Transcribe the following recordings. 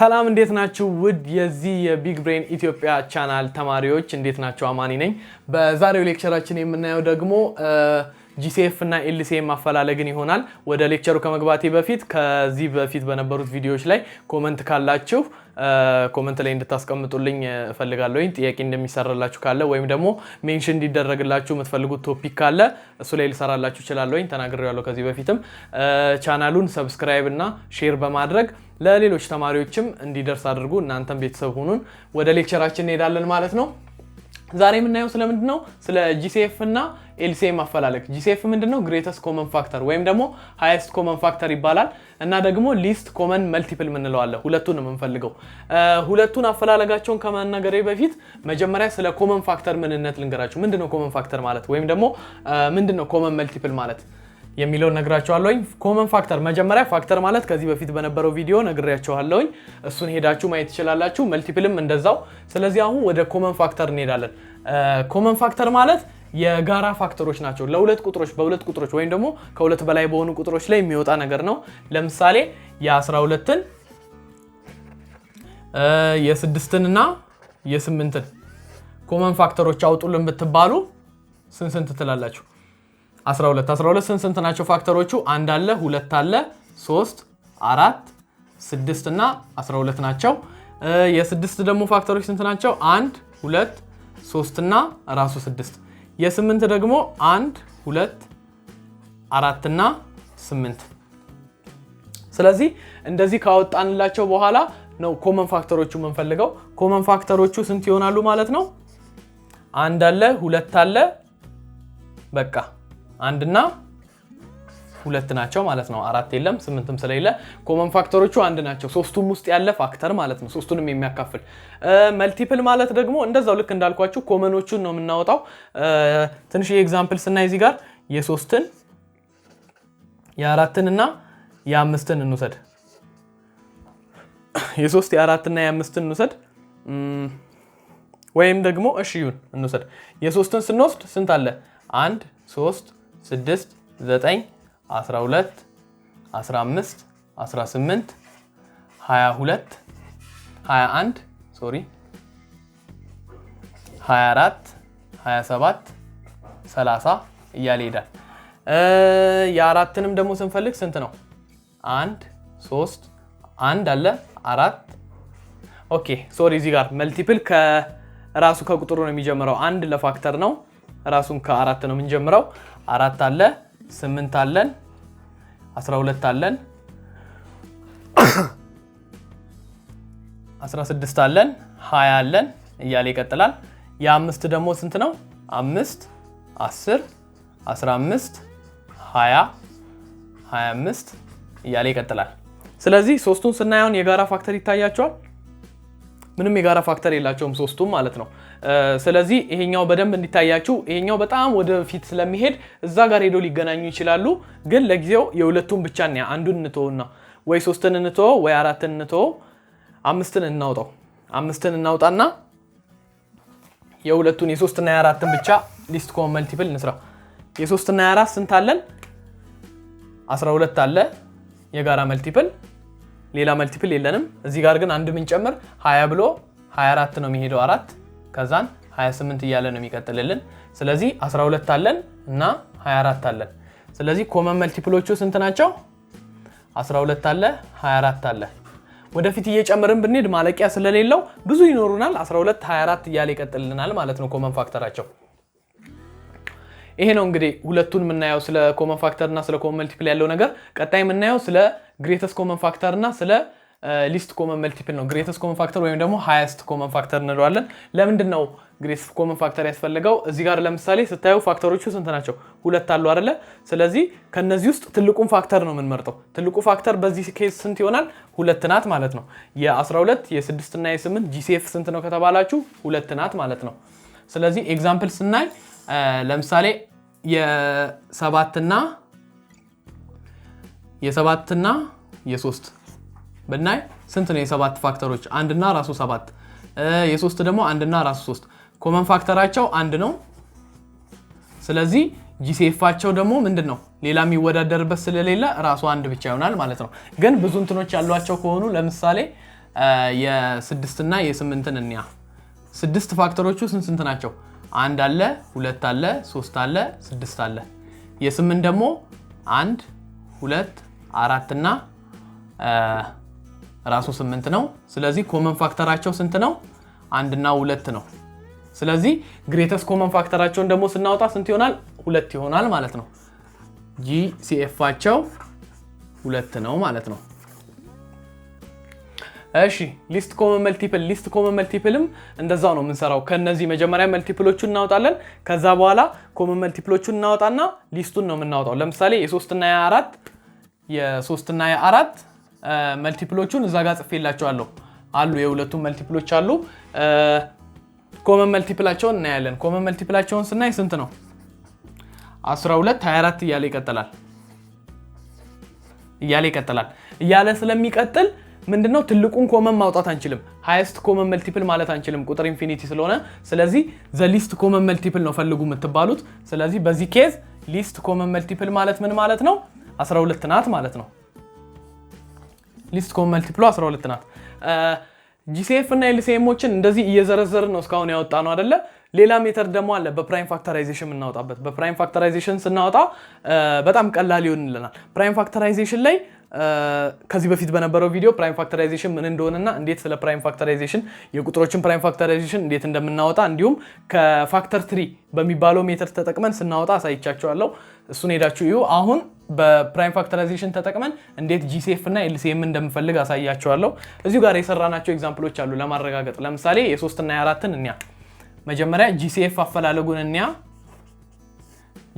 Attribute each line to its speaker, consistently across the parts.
Speaker 1: ሰላም እንዴት ናችሁ ውድ የዚህ የቢግ ብሬን ኢትዮጵያ ቻናል ተማሪዎች እንዴት ናችሁ አማኒ ነኝ በዛሬው ሌክቸራችን የምናየው ደግሞ GCF እና LCM ማፈላለግን ይሆናል ወደ ሌክቸሩ ከመግባቴ በፊት ከዚህ በፊት በነበሩት ቪዲዮዎች ላይ ኮሜንት ካላችሁ ኮሜንት ላይ እንድታስቀምጡልኝ እፈልጋለሁ ጥያቄ እንደሚሰራላችሁ ካለ ወይም ደግሞ ሜንሽን እንዲደረግላችሁ የምትፈልጉት ቶፒክ ካለ እሱ ላይ ልሰራላችሁ እችላለሁ ተናግሬያለሁ ከዚህ በፊትም ቻናሉን ሰብስክራይብ እና ሼር በማድረግ ለሌሎች ተማሪዎችም እንዲደርስ አድርጉ እናንተም ቤተሰብ ሁኑን ወደ ሌክቸራችን እንሄዳለን ማለት ነው ዛሬ የምናየው ስለምንድነው ስለ GCF እና LCM ማፈላለግ GCF ምንድነው greatest common factor ወይም ደግሞ highest common factor ይባላል እና ደግሞ least common multiple ምንለው አለ ሁለቱን ነው የምንፈልገው ሁለቱን አፈላለጋቸውን ከማናገሬ በፊት መጀመሪያ ስለ common factor ምንነት ልንገራችሁ ምንድነው common factor ማለት ወይም ደግሞ ምንድነው common multiple ማለት የሚለው ነግራችኋለሁ common factor መጀመሪያ factor ማለት ከዚህ በፊት በነበረው ቪዲዮ ነግሬያችኋለሁ እሱን ሄዳችሁ ማየት ትችላላችሁ multipleም እንደዛው ስለዚህ አሁን ወደ common factor እንሄዳለን common factor ማለት የጋራ ፋክተሮች ናቸው ለሁለት ቁጥሮች በሁለት ቁጥሮች ወይም ደግሞ ከሁለት በላይ በሆኑ ቁጥሮች ላይ የሚወጣ ነገር ነው ለምሳሌ የ12ን የ6ን እና የ8ን common ፋክተሮች አውጡልን ብትባሉ ስንት ትላላችሁ 12 ስንት ናቸው ፋክተሮቹ 1 አለ 2 አለ 3 4 6 እና 12 ናቸው የ6 ደግሞ ፋክተሮች ስንት ናቸው 1 2 3 እና ራሱ 6 የ8 ደግሞ 1 2 4 እና 8 ስለዚህ እንደዚህ ካወጣንላቸው በኋላ ነው ኮመን ፋክተሮቹ መንፈልገው ኮመን ፋክተሮቹ ስንት ይሆናሉ ማለት ነው 1 አለ 2 አለ በቃ 1 እና 2 ናቸው ማለት ነው 4 የለም 8ም ስለሌለ ኮመን ፋክተሮቹ 1 ናቸው ሶስቱም ውስጥ ያለ ፋክተር ማለት ነው ሶስቱንም የሚያካፍል መልቲፕል ማለት ደግሞ እንደዛው ልክ እንዳልኳችሁ ኮመኖቹን ነው የምናወጣው ትንሽ ኤግዛምፕል ስናይ እዚህ ጋር የ3ን የ4ን እና የ5ን እንውሰድ የ3 የ4 እና የ5ን እንውሰድ ወይም ደግሞ እሺውን እንውሰድ የ3ን ስንወስድ ስንት አለ 1 3 6 9 12 15 18 22 21 ሶሪ 24 27 30 እያለ ይሄዳል የአራትንም ደግሞ ስንፈልግ ስንት ነው 1 3 1 አለ 4 ኦኬ ሶሪ እዚህ ጋር መልቲፕል ከራሱ ከቁጥሩ ነው የሚጀምረው 1 ለፋክተር ነው ራሱን ከ4 ነው የምንጀምረው 4 አለ 8 አለን 12 አለን 16 አለን 20 አለን እያለ ይቀጥላል የ5 ደግሞ ስንት ነው 5 10 15 20 25 እያለ ይቀጥላል ስለዚህ ሶስቱን ስናየውን የጋራ ፋክተር ይታያቸዋል ምንም የጋራ ፋክተር የላቸውም ሶስቱም ማለት ነው ስለዚህ ይሄኛው በደንብ እንዲታያችሁ ይሄኛው በጣም ወደ ፊት ስለሚሄድ እዛ ጋር ሄዶ ሊገናኙ ይችላሉ ግን ለጊዜው የሁለቱን ብቻ ነው አንዱን እንተውና ወይ 3ን እንተው ወይ 4ን እንተው 5ን እናውጣው 5ን እናውጣና የሁለቱን የ3 እና የ4ን ብቻ ሊስት ኮመን መልቲፕል እንስራ የ3 እና የ4 ስንት አለን 12 አለ የጋራ መልቲፕል ሌላ መልቲፕል የለንም እዚህ ጋር ግን አንድ ምን ጨምር 20 ብሎ 24 ነው የሚሄደው 4 ከዛን 28 እያለ ነው የሚቀጥልልን ስለዚህ 12 አለን እና 24 አለን ስለዚህ ኮመን መልቲፕሎቹ ስንት ናቸው 12 አለ 24 አለ ወደፊት እየጨመርን ብንሄድ ማለቂያ ስለሌለው ብዙ ይኖሩናል 12 24 እያለ ይቀጥልልናል ማለት ነው ኮመን ፋክተራቸው ይሄ ነው እንግዲህ ሁለቱን የምናየው ስለ ኮመን ፋክተር እና ስለ ኮመን መልቲፕል ያለው ነገር ቀጣይ የምናየው ስለ greatest common factor እና ስለ least common multiple ነው greatest common factor ወይም ደግሞ highest common factor እንለዋለን ለምንድነው greatest common factor ያስፈልገው እዚህ ጋር ለምሳሌ ስታዩ ፋክተሮቹ ስንት ናቸው ሁለት አሉ አይደለ ስለዚህ ከነዚህ ውስጥ ትልቁን ፋክተር ነው የምንመርጠው ትልቁ ፋክተር በዚህ ኬስ ስንት ይሆናል ሁለት ናት ማለት ነው የ12 የ6 እና የ8 GCF ስንት ነው ከተባላችሁ ሁለት ናት ማለት ነው ስለዚህ ኤግዛምፕል ስናይ ለምሳሌ የ7 እና የ3 በእናይ ስንት ነው የ7 ፋክተሮች 1 እና ራሱ 7 የ3 ደግሞ 1 እና ራሱ 3 ኮመን ፋክተራቸው 1 ነው ስለዚህ GCFአቸው ደግሞ ምንድነው ሌላ የሚወዳደርበት ስለሌለ ራሱ አንድ ብቻ ይሆናል ማለት ነው ግን ብዙ እንትኖች ያሏቸው ከሆኑ ለምሳሌ የ6 እና የ8ን እንያ 6 ፋክተሮቹ ስንት ናቸው 1 አለ 2 አለ 3 አለ 6 አለ የ8 ደግሞ 1 2 4 እና ራሱ 8 ነው ስለዚህ ኮመን ፋክተራቸው ስንት ነው 1 እና 2 ነው ስለዚህ ግሬተስት ኮመን ፋክተራቸውን ደግሞ ስናወጣ ስንት ይሆናል 2 ይሆናል ማለት ነው GCF አቸው 2 ነው ማለት ነው እሺ ሊስት ኮመን መልቲፕልም እንደዛው ነው የምንሰራው ከነዚህ መጀመሪያ መልቲፕሎቹን እናወጣለን ከዛ በኋላ ኮመን መልቲፕሎቹን እናወጣና ሊስቱን ነው የምናወጣው ለምሳሌ የ3 እና የ4 መልቲፕሎቹን እዛ ጋር ጽፌላችኋለሁ አሉ የሁለቱም መልቲፕሎች አሉ ኮመን መልቲፕላቸውን እናያለን ኮመን መልቲፕላቸውን ስናይ ስንት ነው 12 24 እያለ ይቀጥላል እያለ ስለሚቀጥል ምንድነው ትልቁን ኮመን ማውጣት አንችልም ሃይስት ኮመን መልቲፕል ማለት አንችልም ቁጥር ኢንፊኒቲ ስለሆነ ስለዚህ ዘ ሊስት ኮመን መልቲፕል ነው ፈልጉ የምትባሉት ስለዚህ በዚህ ኬዝ ሊስት ኮመን መልቲፕል ማለት ምን ማለት ነው 12 ናት ማለት ነው ሊስት ኮመን መልቲፕሉ 12 ናት GCF እና LCMዎችን እንደዚህ እየዘረዘርን ነው እስካሁን ያወጣነው አይደለ ሌላ ሜተድ ደግሞ አለ በፕራይም ፋክተራይዜሽን እናወጣበት በፕራይም ፋክተራይዜሽን ስናወጣ በጣም ቀላል ይሆንልናል ፕራይም ፋክተራይዜሽን ላይ ከዚህ በፊት በነበረው ቪዲዮ ፕራይም ፋክተራይዜሽን ምን እንደሆነና እንዴት ስለ ፕራይም ፋክተራይዜሽን የቁጥሮችን ፕራይም ፋክተራይዜሽን እንዴት እንደምናወጣ እንዲሁም ከፋክተር ትሪ በሚባለው ሜተድ ተጠቅመን ስናወጣ አሳይቻችኋለሁ እሱን ሄዳችሁ እዩ አሁን በፕራይም ፋክተራይዜሽን ተጠቅመን እንዴት GCF እና LCM እንደምፈልግ አሳያችኋለሁ እዚሁ ጋር የሰራናቸው ኤግዛምፕሎች አሉ ለማረጋገጥ ለምሳሌ የ3 እና የ4ን እንያ መጀመሪያ GCF አፈላለጉን እንያ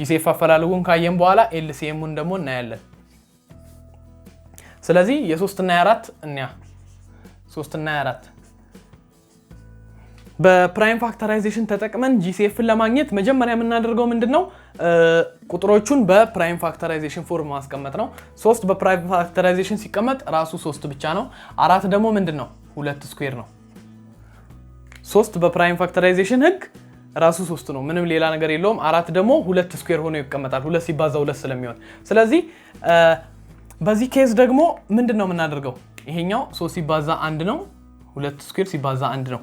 Speaker 1: GCF አፈላለጉን ካየን በኋላ LCMን ደግሞ እናያለን ስለዚህ የ3 እና የ4 እንያ 3 እና የ4 በፕራይም ፋክተራይዜሽን ተጠቅመን GCFን ለማግኘት መጀመሪያ የምናደርገው ምንድነው ቁጥሮቹን በፕራይም ፋክተራይዜሽን ፎርም ማስቀመጥ ነው 3 በፕራይም ፋክተራይዜሽን ሲቀመጥ ራሱ 3 ብቻ ነው 4 ደግሞ ምንድነው 2 ስኩዌር ነው 3 በፕራይም ፋክተራይዜሽን ህግ ራሱ 3 ነው ምንም ሌላ ነገር የለውም 4 ደግሞ 2 ስኩዌር ሆኖ ይቀመጣል 2 ሲባዛ 2 ስለሚሆን ስለዚህ በዚህ ኬዝ ደግሞ ምንድነው የምናደርገው ይሄኛው 3 ሲባዛ 1 ነው 2 ስኩዌር ሲባዛ 1 ነው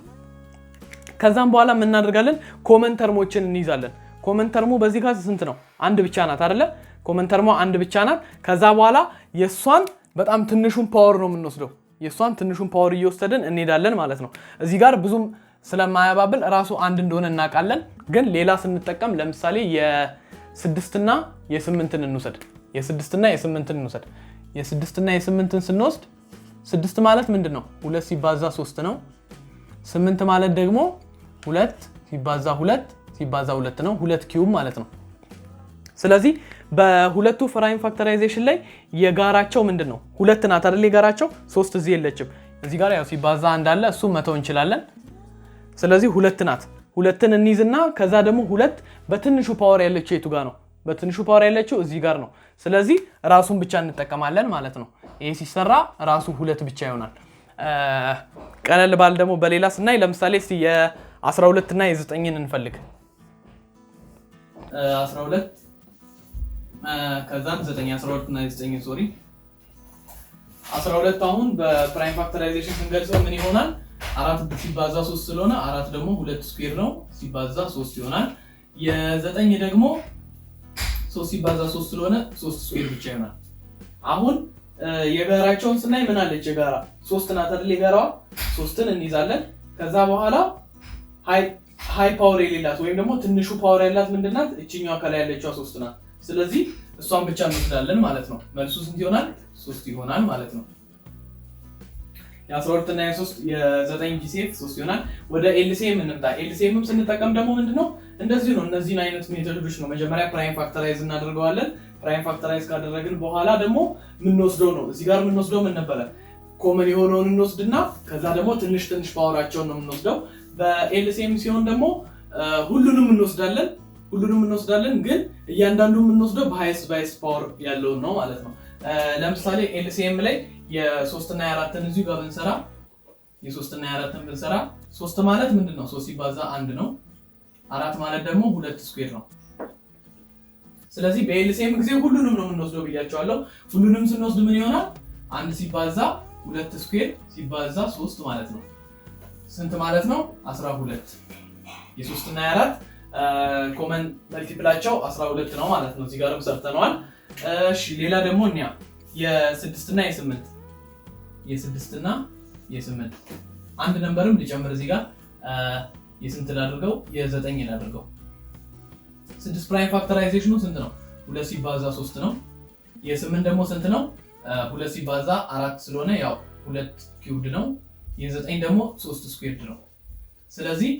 Speaker 1: ከዛም በኋላ ምን እናደርጋለን ኮመን ተርሞችን እንይዛለን ኮመን ተርሙ በዚህ ጋር ስንት ነው አንድ ብቻ ናት አይደለ ኮመን ተርሙ አንድ ብቻ ናት ከዛ በኋላ የሷን በጣም ትንሹን ፓወር ነው የምንወስደው የሷን ትንሹን ፓወር እየወሰድን እንሄዳለን ማለት ነው እዚህ ጋር ብዙም ስለማያባብል ራሱ አንድ እንደሆነ እናውቃለን ግን ሌላ ስንጠቀም ለምሳሌ የ6 እና የ8ን እንውሰድ የ6 እና የ8ን እንውሰድ የ6 እና የ8ን ስንወስድ 6 ማለት ምንድነው 2 ሲባዛ 3 ነው 8 ማለት ደግሞ 2 ሲባዛ 2 ሲባዛ 2 ነው 2 ኪዩብ ማለት ነው ስለዚህ በሁለቱ ፕራይም ፋክተራይዜሽን ላይ የጋራቸው ምንድነው 2 ናት አይደል የጋራቸው 3 እዚህ የለችም እዚህ ጋር ያው ሲባዛ እንዳለ እሱ መተው እንችላለን ስለዚህ 2 ናት 2ን እንይዝና ከዛ ደግሞ 2 በትንሹ ፓወር ያለችው የቱ ጋር ነው በትንሹ ፓወር ያለችው እዚህ ጋር ነው ስለዚህ ራሱን ብቻ እንጠቀማለን ማለት ነው ይሄ ሲሰራ ራሱ 2 ብቻ ይሆናል ቀለል ባል ደግሞ በሌላ ስናይ ለምሳሌ እስቲ የ12 እና የ9ን እንፈልግ 12 ከዛም 9 12 እና 9 ሶሪ 12 አሁን በፕራይም ፋክተራይዜሽን ስንገልጸው ምን ይሆናል 4 ሲባዛ 3 ስለሆነ 4 ደግሞ 2 ስኩዌር ነው ሲባዛ 3 ይሆናል የ9 ደግሞ 3 ሲባዛ 3 ስለሆነ 3 ስኩዌር ብቻ ይሆናል አሁን የጋራቸውን ስናይ ምን አለች የጋራ 3 ናት አይደል የጋራዋ 3ን እንይዛለን ከዛ በኋላ ሃይ ፓወር የሌላት ወይም ደግሞ ትንሹ ፓወር ያላት ምንድናት እቺኛው ከላይ ያለችው 3 ናት ስለዚህ እሷን ብቻ እንወስዳለን ማለት ነው መልሱ ስንት ይሆናል 3 ይሆናል ማለት ነው የ12 እና የ9 GCF 3 ይሆናል ወደ LCM እንምጣ LCMም ስንጠቀም ደግሞ ምንድነው እንደዚህ ነው እነዚህን አይነት ሜተዶች ነው መጀመሪያ ፕራይም ፋክተራይዝ እናደርገዋለን ፕራይም ፋክተራይዝ ካደረግን በኋላ ደግሞ ምን ወስደው ነው እዚህ ጋር ምን ወስደው ምን ነበር ኮመን የሆነውን እንወስድና ከዛ ደግሞ ትንሽ ፓወራቸውን ነው የምንወስደው በLCM ሲሆን ደግሞ ሁሉንም እንወስዳለን ግን እያንዳንዱ የምንወስደው በሃይስት ፓወር ያለው ነው ማለት ነው ለምሳሌ LCM ላይ የ3 እና የ4ን እዚሁ ጋር ብንሰራ የ3 እና የ4ን ብንሰራ 3 ማለት ምንድነው 3 ሲባዛ 1 ነው 4 ማለት ደግሞ 2 ስኩዌር ነው ስለዚህ በLCM ጊዜ ሁሉንም ነው የምንወስደው ብያቸዋለሁ ሁሉንም ስንወስድ ምን ይሆናል 1 ሲባዛ 2 ስኩዌር ሲባዛ 3 ማለት ነው ስንት ማለት ነው 12 የ3 እና የ4 ኮመን መልቲፕላቸው 12 ነው ማለት ነው እዚህ ጋርም ሰርተናል እሺ ሌላ ደግሞ እኛ የ6 እና የ8 የ6 እና የ8 አንድ ነምበርም ልጨምር እዚህ ጋር የስንት ላድርገው የ9 ላድርገው 6 ፕራይም ፋክተራይዜሽኑ ስንት ነው 2 ሲባዛ 3 ነው የ8 ደግሞ ስንት ነው 2 ሲባዛ 4 ስለሆነ ያው 2 ኪዩብድ ነው የ9 ደግሞ 3 ስኩዌርድ ነው ስለዚህ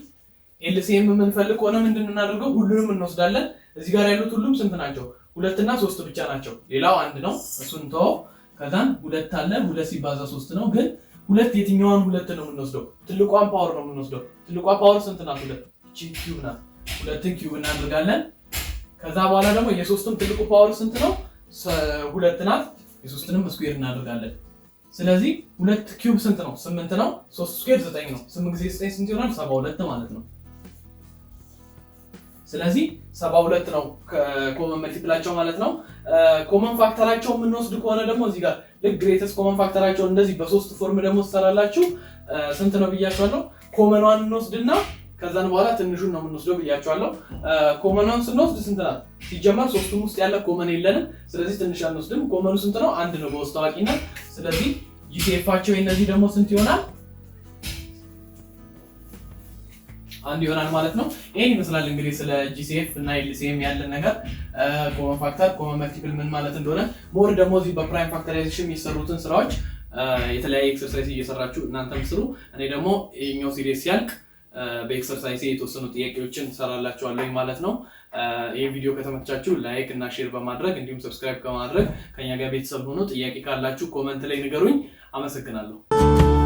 Speaker 1: ኤልሲኤም የምንፈልግ ሆነ ምንድነው እናደርገው ሁሉንም እንወስዳለን እዚህ ጋር ያሉት ሁሉም ስንት ናቸው 2 እና 3 ብቻ ናቸው ሌላው አንድ ነው እሱን ተው ከዛን 2 አለ 2 ሲባዛ 3 ነው ግን 2 የትኛዋን 2 ነው የምንወስደው ትልቋን ፓወር ነው የምንወስደው ትልቋ ፓወር ስንት ናት 2 እቺ ኪዩብ ናት 2ን ኪዩብ እናደርጋለን ከዛ በኋላ ደግሞ የሶስቱም ትልቁ ፓወር ስንት ነው 2 ናት የሶስቱንም ስኩዌር እናደርጋለን ስለዚህ 2 ኪዩብ ስንት ነው 8 ነው 3 ስኩዌር 9 ነው 8 ጊዜ 9 ስንት ይሆናል 72 ማለት ነው ስለዚህ 72 ነው ኮመን መልቲፕላቸው ማለት ነው ኮመን ፋክተራቸው የምንወስድ ከሆነ ደግሞ እዚህ ጋር ለግሬተስት ኮመን ፋክተራቸው እንደዚህ በሶስት ፎርም ደግሞ ተሰራላችሁ ስንት ነው ብያችኋለሁ ኮመኗን እንወስድና ከዛን በኋላ ትንሹን ነው የምንወስደው ብያችኋለሁ ኮመኗን ስንወስድ ስንት ናት ሲጀመር ሶስቱም ውስጥ ያለ ኮመን የለንም ስለዚህ ትንሽ አንወስድም ኮመኑ ስንት ነው አንድ ነው በውስጥ ታዋቂነት ስለዚህ GCFአቸው እነዚህ ደግሞ ስንት ይሆናል አንድ ይሆናል ማለት ነው ይሄን ይመስላል እንግዲህ ስለ GCF እና LCM ያለን ነገር ኮመን ፋክተር ኮመን መልቲፕል ምን ማለት እንደሆነ ሞር ደግሞ እዚህ በፕራይም ፋክተራይዜሽን የሚሰሩትን ስራዎች የተለያየ ኤክሰርሳይዝ እየሰራችሁ እናንተም ስሩ እኔ ደግሞ ይሄኛው ሲሪየስ ያልቅ በኤክሰርሳይዝ የተወሰኑ ጥያቄዎችን ሰራላችኋለሁ ማለት ነው ይሄ ቪዲዮ ከተመቻችሁ ላይክ እና ሼር በማድረግ እንዲሁም ሰብስክራይብ በማድረግ ከኛ ጋር ቤተሰብ ሆኖ ጥያቄ ካላችሁ ኮሜንት ላይ ንገሩኝ አመሰግናለሁ